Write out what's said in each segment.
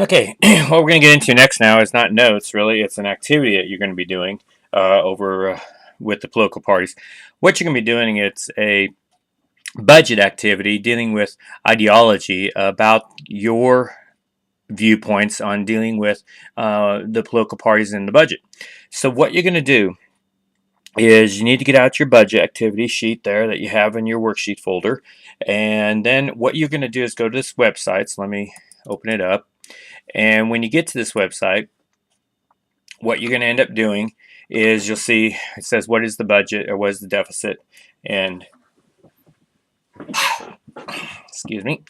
Okay, what we're going to get into next now is not notes, really. It's an activity that you're going to be doing over with the political parties. What you're going to be doing, it's a budget activity dealing with ideology about your viewpoints on dealing with the political parties in the budget. So what you're going to do is you need to get out your budget activity sheet there that you have in your worksheet folder. And then what you're going to do is go to this website. So let me open it up. And when you get to this website, what you're going to end up doing is you'll see it says what is the budget or what is the deficit, and excuse me,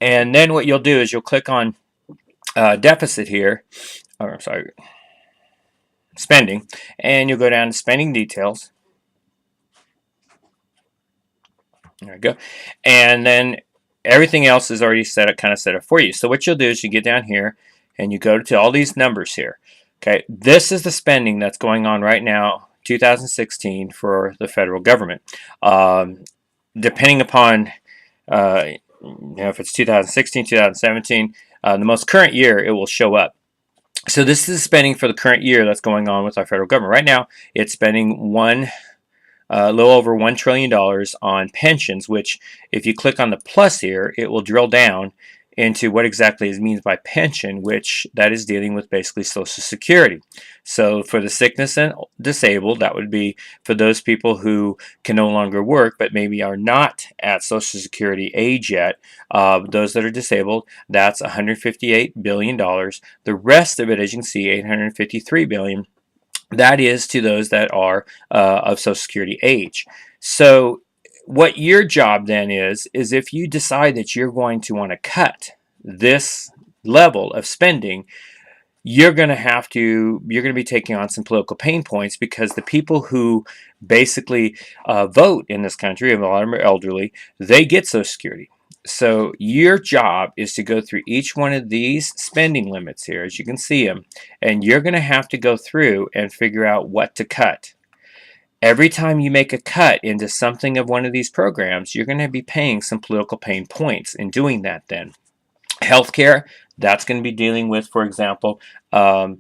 and then what you'll do is you'll click on deficit here, or I'm sorry, spending, and you'll go down to spending details. There we go, and then everything else is already kind of set up for you. So what you'll do is you get down here and you go to all these numbers here. Okay, this is the spending that's going on right now, 2016, for the federal government. Depending upon if it's 2016, 2017, the most current year, it will show up. So this is spending for the current year that's going on with our federal government. Right now, it's spending a little over $1 trillion on pensions, which if you click on the plus here, it will drill down into what exactly it means by pension, which that is dealing with basically Social Security. So for the sickness and disabled, that would be for those people who can no longer work but maybe are not at Social Security age yet. Those that are disabled, that's $158 billion. The rest of it, as you can see, $853 billion. That is to those that are of Social Security age. So what your job then is if you decide that you're going to want to cut this level of spending, you're going to be taking on some political pain points, because the people who basically vote in this country, and a lot of them are elderly, they get Social Security. So your job is to go through each one of these spending limits here, as you can see them, and you're going to have to go through and figure out what to cut. Every time you make a cut into something of one of these programs, you're going to be paying some political pain points in doing that then. Healthcare, that's going to be dealing with, for example, Medicare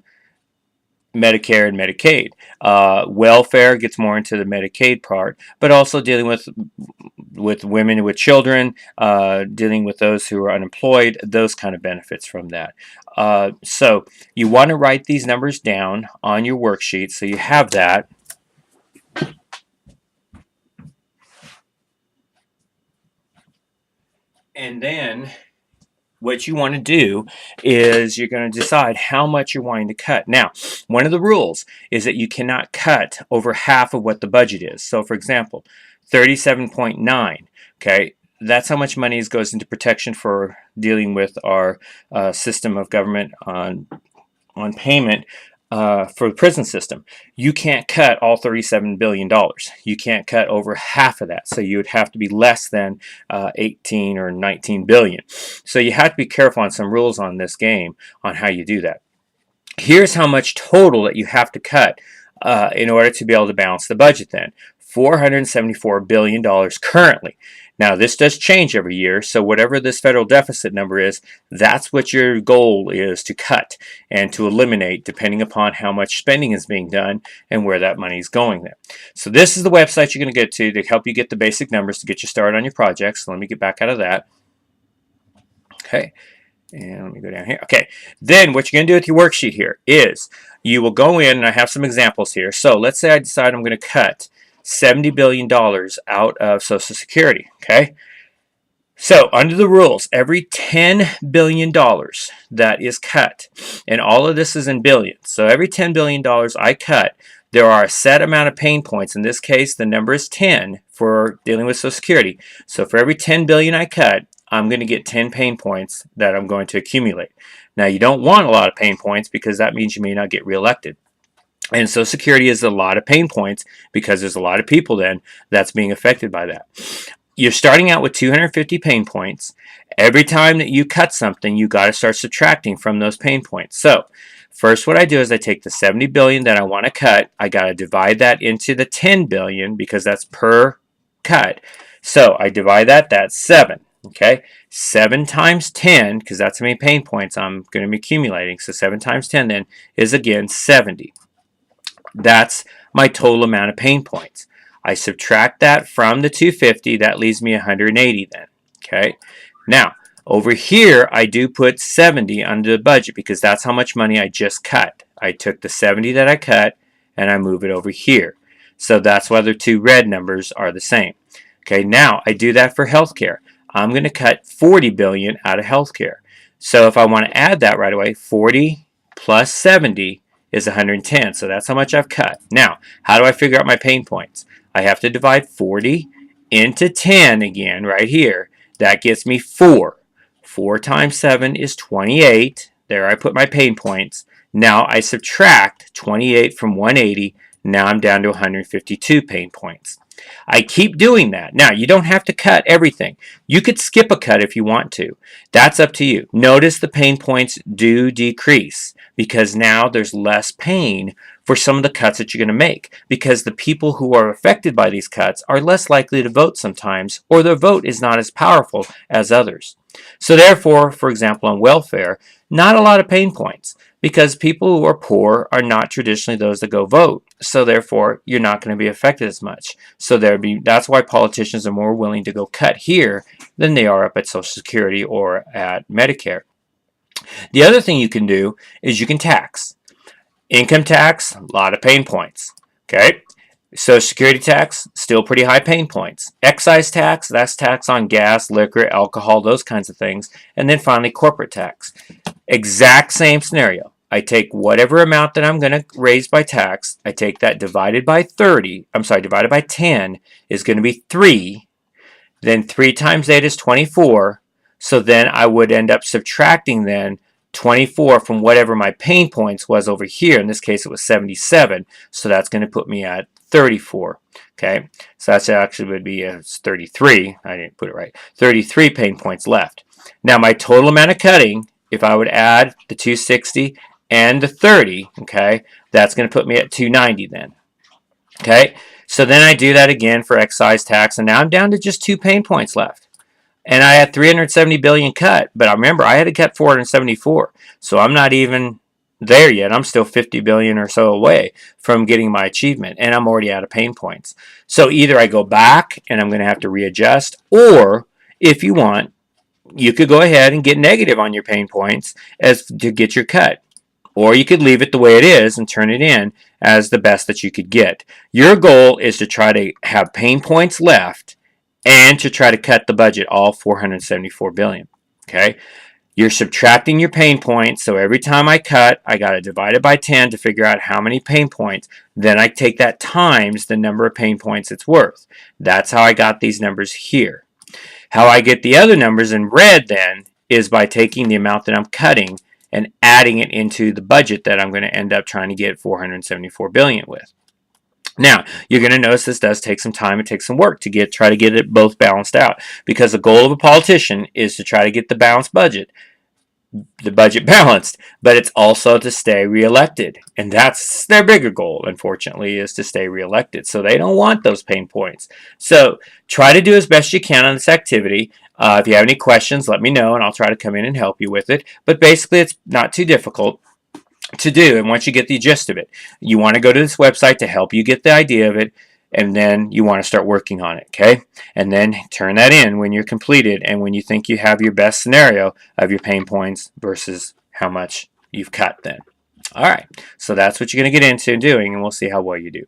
and Medicaid. Welfare gets more into the Medicaid part, but also dealing with women with children, dealing with those who are unemployed, those kind of benefits from that. So you want to write these numbers down on your worksheet so you have that. And then what you want to do is you're going to decide how much you're wanting to cut. Now, one of the rules is that you cannot cut over half of what the budget is. So, for example, 37.9, okay, that's how much money goes into protection for dealing with our system of government on payment for the prison system. You can't cut all $37 billion. You can't cut over half of that. So you would have to be less than 18 or 19 billion. So you have to be careful on some rules on this game on how you do that. Here's how much total that you have to cut in order to be able to balance the budget then. $474 billion currently. Now, this does change every year, so whatever this federal deficit number is, that's what your goal is to cut and to eliminate, depending upon how much spending is being done and where that money is going there. So this is the website you're going to get to help you get the basic numbers to get you started on your projects. So let me get back out of that. Okay. And let me go down here. Okay, then what you're going to do with your worksheet here is you will go in, and I have some examples here. So let's say I decide I'm going to cut $70 billion out of Social Security. Okay, so under the rules, every $10 billion that is cut, and all of this is in billions, so every $10 billion I cut, there are a set amount of pain points. In this case, the number is 10 for dealing with Social Security. So for every 10 billion I cut, I'm going to get 10 pain points that I'm going to accumulate. Now, you don't want a lot of pain points because that means you may not get reelected. And Social Security is a lot of pain points because there's a lot of people then that's being affected by that. You're starting out with 250 pain points. Every time that you cut something, you got to start subtracting from those pain points. So first, what I do is I take the 70 billion that I want to cut. I got to divide that into the 10 billion because that's per cut. So I divide that, that's 7. Okay, 7 times 10, because that's how many pain points I'm going to be accumulating. So 7 times 10 then is again 70. That's my total amount of pain points. I subtract that from the 250, that leaves me 180 then. Okay, now over here I do put 70 under the budget because that's how much money I just cut. I took the 70 that I cut and I move it over here. So that's why the two red numbers are the same. Okay, now I do that for healthcare. I'm going to cut 40 billion out of healthcare. So if I want to add that right away, 40 plus 70 is 110. So that's how much I've cut. Now, how do I figure out my pain points? I have to divide 40 into 10 again right here. That gets me 4. 4 times 7 is 28. There I put my pain points. Now I subtract 28 from 180. Now I'm down to 152 pain points. I keep doing that. Now, you don't have to cut everything. You could skip a cut if you want to. That's up to you. Notice the pain points do decrease because now there's less pain for some of the cuts that you're going to make because the people who are affected by these cuts are less likely to vote sometimes, or their vote is not as powerful as others. So therefore, for example, on welfare, not a lot of pain points because people who are poor are not traditionally those that go vote. So therefore, you're not going to be affected as much. So that's why politicians are more willing to go cut here than they are up at Social Security or at Medicare. The other thing you can do is you can tax. Income tax, a lot of pain points. Okay? Social Security tax, still pretty high pain points. Excise tax, that's tax on gas, liquor, alcohol, those kinds of things. And then finally, corporate tax. Exact same scenario. I take whatever amount that I'm going to raise by tax, I take that divided by 10 is going to be 3. Then 3 times 8 is 24. So then I would end up subtracting then 24 from whatever my pain points was over here. In this case, it was 77. So that's going to put me at 34. Okay, so that's actually would be 33. I didn't put it right. 33 pain points left. Now my total amount of cutting, if I would add the 260 and the 30, okay, that's going to put me at 290 then. Okay, so then I do that again for excise tax, and now I'm down to just 2 pain points left. And I had 370 billion cut, but I remember I had to cut 474, so I'm not even there yet. I'm still 50 billion or so away from getting my achievement, and I'm already out of pain points. So either I go back and I'm going to have to readjust, or if you want, you could go ahead and get negative on your pain points as to get your cut. Or you could leave it the way it is and turn it in as the best that you could get. Your goal is to try to have pain points left and to try to cut the budget, all 474 billion. Okay? You're subtracting your pain points, so every time I cut, I got to divide it by 10 to figure out how many pain points. Then I take that times the number of pain points it's worth. That's how I got these numbers here. How I get the other numbers in red then is by taking the amount that I'm cutting and adding it into the budget that I'm going to end up trying to get 474 billion with. Now, you're going to notice this does take some time. It takes some work to try to get it both balanced out, because the goal of a politician is to try to get the budget balanced, but it's also to stay reelected, and that's their bigger goal, unfortunately, is to stay reelected. So they don't want those pain points. So try to do as best you can on this activity. If you have any questions, let me know, and I'll try to come in and help you with it. But basically, it's not too difficult to do, and once you get the gist of it, you want to go to this website to help you get the idea of it, and then you want to start working on it, okay? And then turn that in when you're completed and when you think you have your best scenario of your pain points versus how much you've cut then. All right, so that's what you're going to get into doing, and we'll see how well you do.